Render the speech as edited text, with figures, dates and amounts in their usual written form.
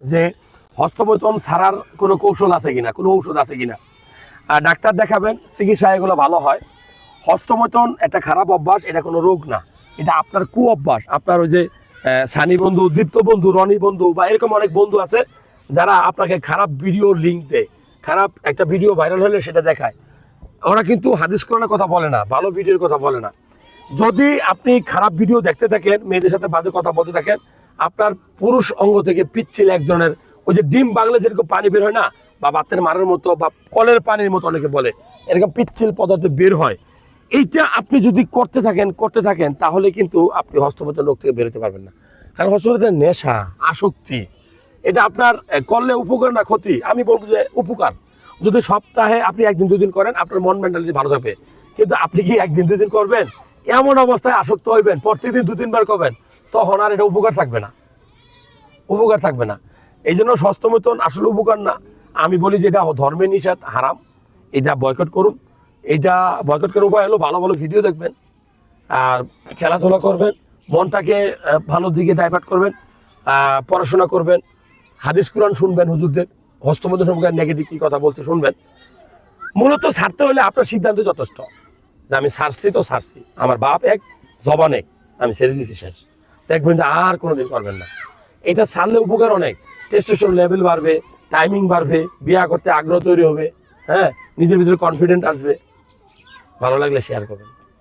যে হস্তমৈথুন ছাড়ার কোনো কৌশল আছে কিনা, কোনো ঔষধ আছে কিনা। আর ডাক্তার দেখাবেন, চিকিৎসা এগুলো ভালো হয়। হস্তমৈথুন একটা খারাপ অভ্যাস, এটা কোনো রোগ না, এটা আপনার কু অভ্যাস। আপনার ওই যে সানি বন্ধু, দীপ্ত বন্ধু, রনি বন্ধু বা এরকম অনেক বন্ধু আছে যারা আপনাকে খারাপ ভিডিও লিঙ্ক দেয়, খারাপ একটা ভিডিও ভাইরাল হলে সেটা দেখায়। ওরা কিন্তু হাদিস কোরআনের কথা বলে না, ভালো ভিডিওর কথা বলে না। যদি আপনি খারাপ ভিডিও দেখতে থাকেন, মেয়েদের সাথে বাজে কথা বলতে থাকেন, আপনার পুরুষ অঙ্গ থেকে পিচ্ছিল এক ধরনের ওই যে ডিম বাংলা যেরকম পানি বের হয় না, বা বাতের মারের মতো বা কলের পানির মতো অনেকে বলে, এরকম পিচ্ছিল পদার্থ বের হয়। এইটা আপনি যদি করতে থাকেন তাহলে কিন্তু আপনি হস্তমৈথুন রোগ থেকে বেরোতে পারবেন না। কারণ হস্তমৈথুন নেশা, আসক্তি, এটা আপনার করলে উপকার না ক্ষতি? আমি বলবো যে উপকার। যদি সপ্তাহে আপনি একদিন দুদিন করেন, আপনার মন মেন্টালিটি ভালো থাকবে। কিন্তু আপনি কি একদিন দুদিন করবেন, এমন অবস্থায় আসক্ত হইবেন, প্রতিদিন 2-3 বার করবেন, তখন আর এটা উপকার থাকবে না, উপকার থাকবে না। এই জন্য হস্তমৈথুন আসলে উপকার না। আমি বলি যে এটা ধর্মের নিষেধ, হারাম, এটা বয়কট করুন। এটা বয়কট করার উপায় হলো ভালো ভালো ভিডিও দেখবেন, আর খেলাধুলা করবেন, মনটাকে ভালো দিকে ডাইভার্ট করবেন, পড়াশোনা করবেন, হাদিস কোরআন শুনবেন, হুজুরদের হস্তমৈথুন সম্পর্কে নেগেটিভ কী কথা বলছে শুনবেন। মূলত ছাড়তে হলে আপনার সিদ্ধান্ত যথেষ্ট, যে আমি ছাড়ছি তো ছাড়ছি, আমার বাপ এক জবান এক, আমি ছেড়ে দিয়েছি, শেষ। দেখবেন যে আর কোনোদিন করবেন না। এটা ছাড়লে উপকার অনেক, টেস্টোস্টেরন লেভেল বাড়বে, টাইমিং বাড়বে, বিয়ে করতে আগ্রহ তৈরি হবে, হ্যাঁ, নিজের ভিতরে কনফিডেন্ট আসবে। ভালো লাগলে শেয়ার করবেন।